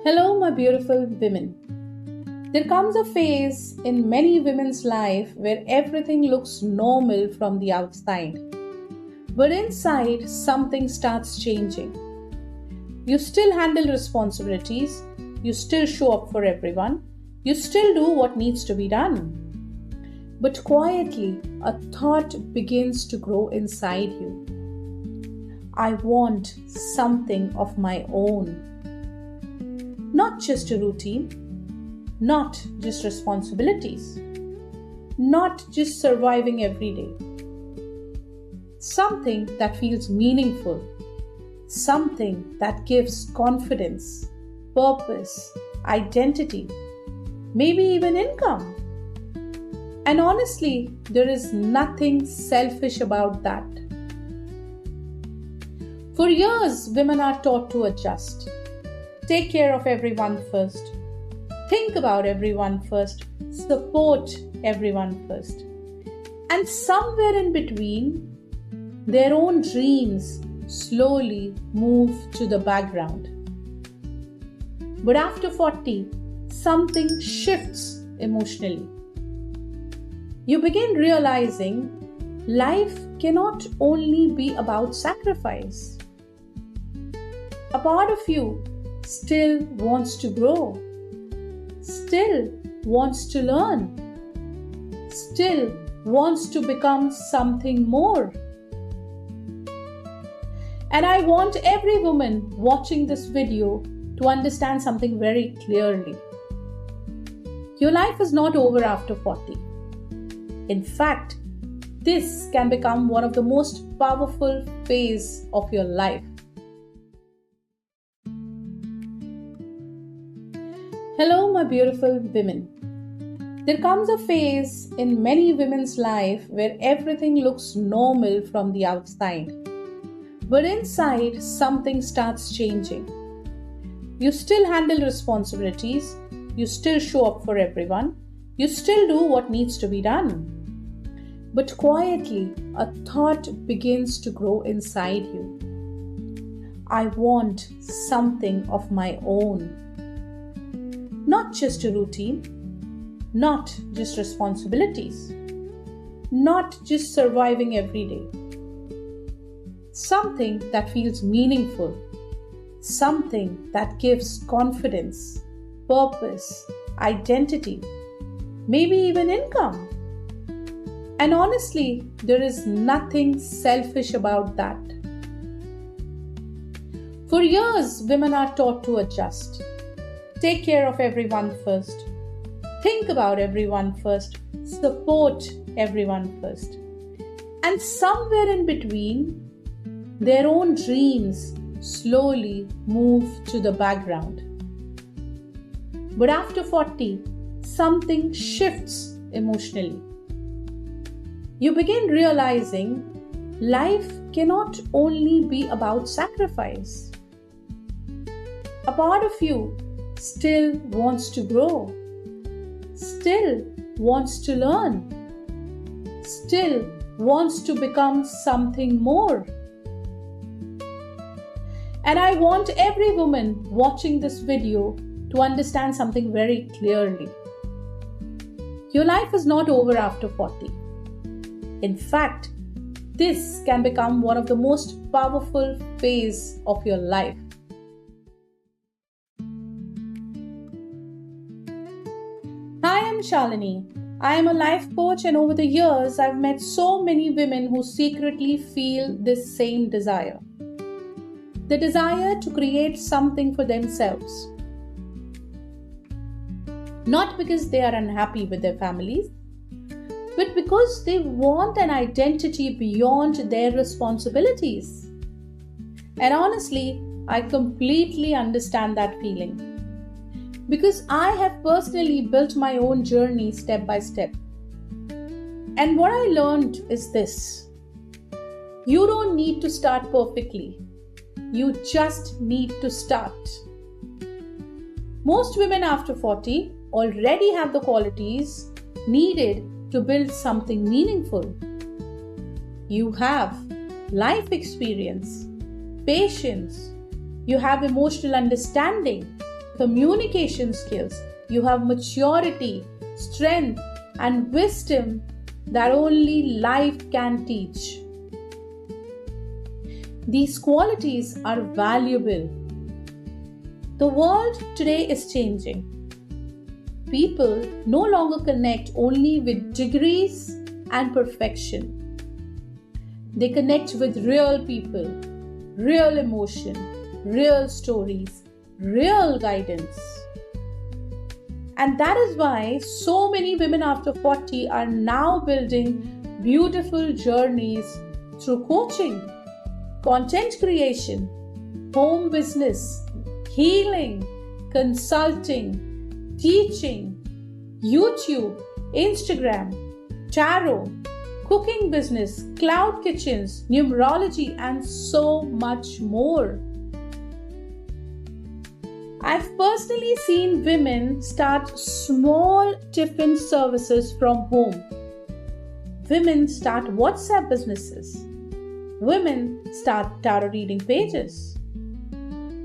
Hello, my beautiful women. There comes a phase in many women's life where everything looks normal from the outside. But inside, something starts changing. You still handle responsibilities, you still show up for everyone, you still do what needs to be done. But quietly, a thought begins to grow inside you. I want something of my own. Not just a routine, not just responsibilities, not just surviving every day. Something that feels meaningful, something that gives confidence, purpose, identity, maybe even income. And honestly, there is nothing selfish about that. For years, women are taught to adjust. Take care of everyone first. Think about everyone first. Support everyone first. And somewhere in between, their own dreams slowly move to the background. But after 40, something shifts emotionally. You begin realizing life cannot only be about sacrifice. A part of you still wants to grow, still wants to learn, still wants to become something more. And I want every woman watching this video to understand something very clearly. Your life is not over after 40. In fact, this can become one of the most powerful phases of your life. Hello, my beautiful women. There comes a phase in many women's life where everything looks normal from the outside. But inside, something starts changing. You still handle responsibilities, you still show up for everyone, you still do what needs to be done. But quietly, a thought begins to grow inside you. I want something of my own. Not just a routine, not just responsibilities, not just surviving every day. Something that feels meaningful, something that gives confidence, purpose, identity, maybe even income. And honestly, there is nothing selfish about that. For years, women are taught to adjust. Take care of everyone first. Think about everyone first. Support everyone first. And somewhere in between, their own dreams slowly move to the background. But after 40, something shifts emotionally. You begin realizing life cannot only be about sacrifice. A part of you still wants to grow, still wants to learn, still wants to become something more. And I want every woman watching this video to understand something very clearly. Your life is not over after 40. In fact, this can become one of the most powerful phases of your life. Hi, I'm Shalini. I am a life coach, and over the years, I've met so many women who secretly feel this same desire. The desire to create something for themselves. Not because they are unhappy with their families, but because they want an identity beyond their responsibilities. And honestly, I completely understand that feeling. Because I have personally built my own journey step by step. And what I learned is this: you don't need to start perfectly. You just need to start. Most women after 40 already have the qualities needed to build something meaningful. You have life experience, patience, you have emotional understanding, communication skills, you have maturity, strength, and wisdom that only life can teach. These qualities are valuable. The world today is changing. People no longer connect only with degrees and perfection. They connect with real people, real emotion, real stories, real guidance. And that is why so many women after 40 are now building beautiful journeys through coaching, content creation, home business, healing, consulting, teaching, YouTube, Instagram, tarot, cooking business, cloud kitchens, numerology, and so much more. I've personally seen women start small tiffin services from home. Women start WhatsApp businesses. Women start tarot reading pages.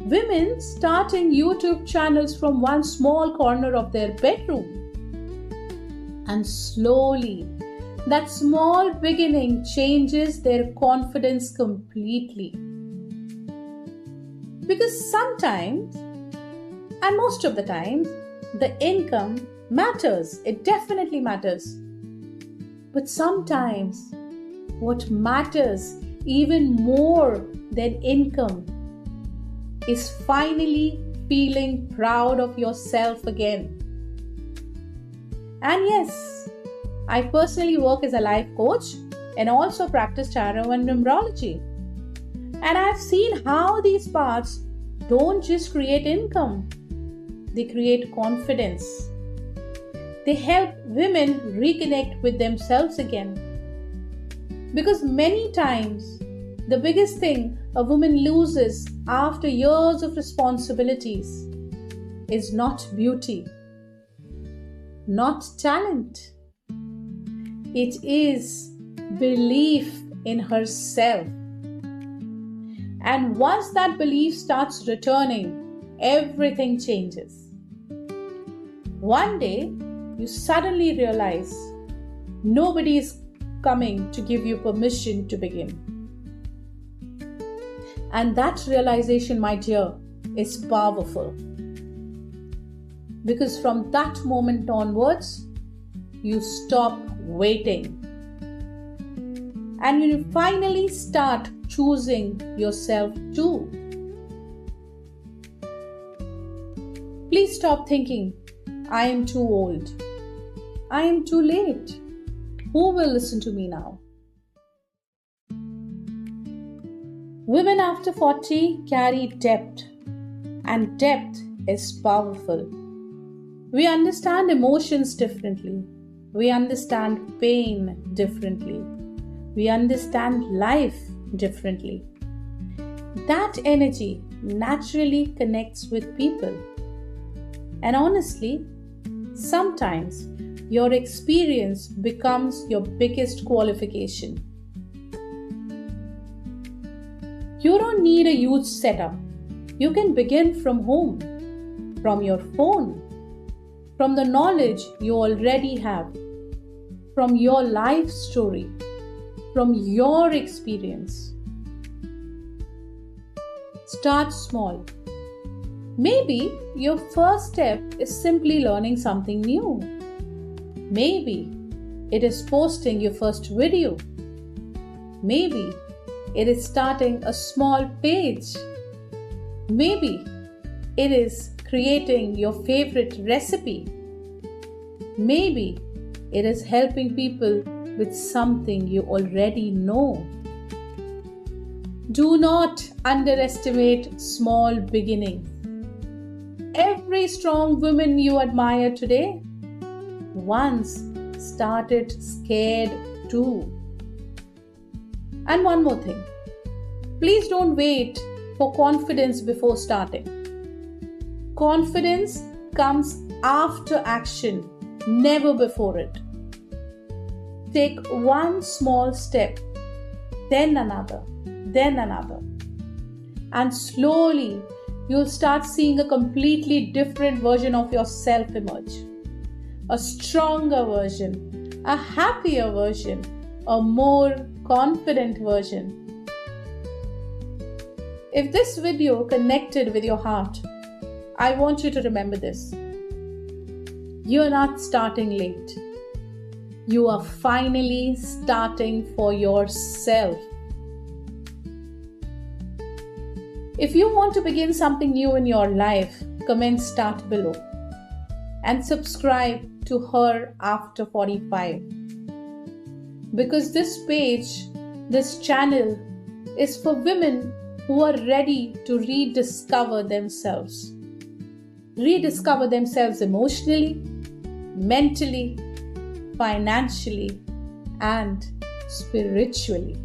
Women starting YouTube channels from one small corner of their bedroom. And slowly, that small beginning changes their confidence completely. Because sometimes, and most of the time, the income matters. It definitely matters. But sometimes, what matters even more than income is finally feeling proud of yourself again. And yes, I personally work as a life coach and also practice tarot and numerology. And I've seen how these paths don't just create income, they create confidence. They help women reconnect with themselves again. Because many times, the biggest thing a woman loses after years of responsibilities is not beauty, not talent. It is belief in herself. And once that belief starts returning, everything changes. One day, you suddenly realize nobody is coming to give you permission to begin. And that realization, my dear, is powerful. Because from that moment onwards, you stop waiting. And you finally start choosing yourself too. Please stop thinking, I am too old. I am too late. Who will listen to me now? Women after 40 carry depth, and depth is powerful. We understand emotions differently. We understand pain differently. We understand life differently. That energy naturally connects with people. And honestly, sometimes your experience becomes your biggest qualification. You don't need a huge setup. You can begin from home, from your phone, from the knowledge you already have, from your life story, from your experience. Start small. Maybe your first step is simply learning something new. Maybe it is posting your first video. Maybe it is starting a small page. Maybe it is creating your favorite recipe. Maybe it is helping people with something you already know. Do not underestimate small beginnings. Every strong woman you admire today once started scared too. And one more thing. Please don't wait for confidence before starting. Confidence comes after action, never before it. Take one small step, then another, and slowly you'll start seeing a completely different version of yourself emerge. A stronger version, a happier version, a more confident version. If this video connected with your heart, I want you to remember this. You're not starting late. You are finally starting for yourself. If you want to begin something new in your life, comment start below and subscribe to Her After 45. Because this page, this channel is for women who are ready to rediscover themselves. Rediscover themselves emotionally, mentally, financially, and spiritually.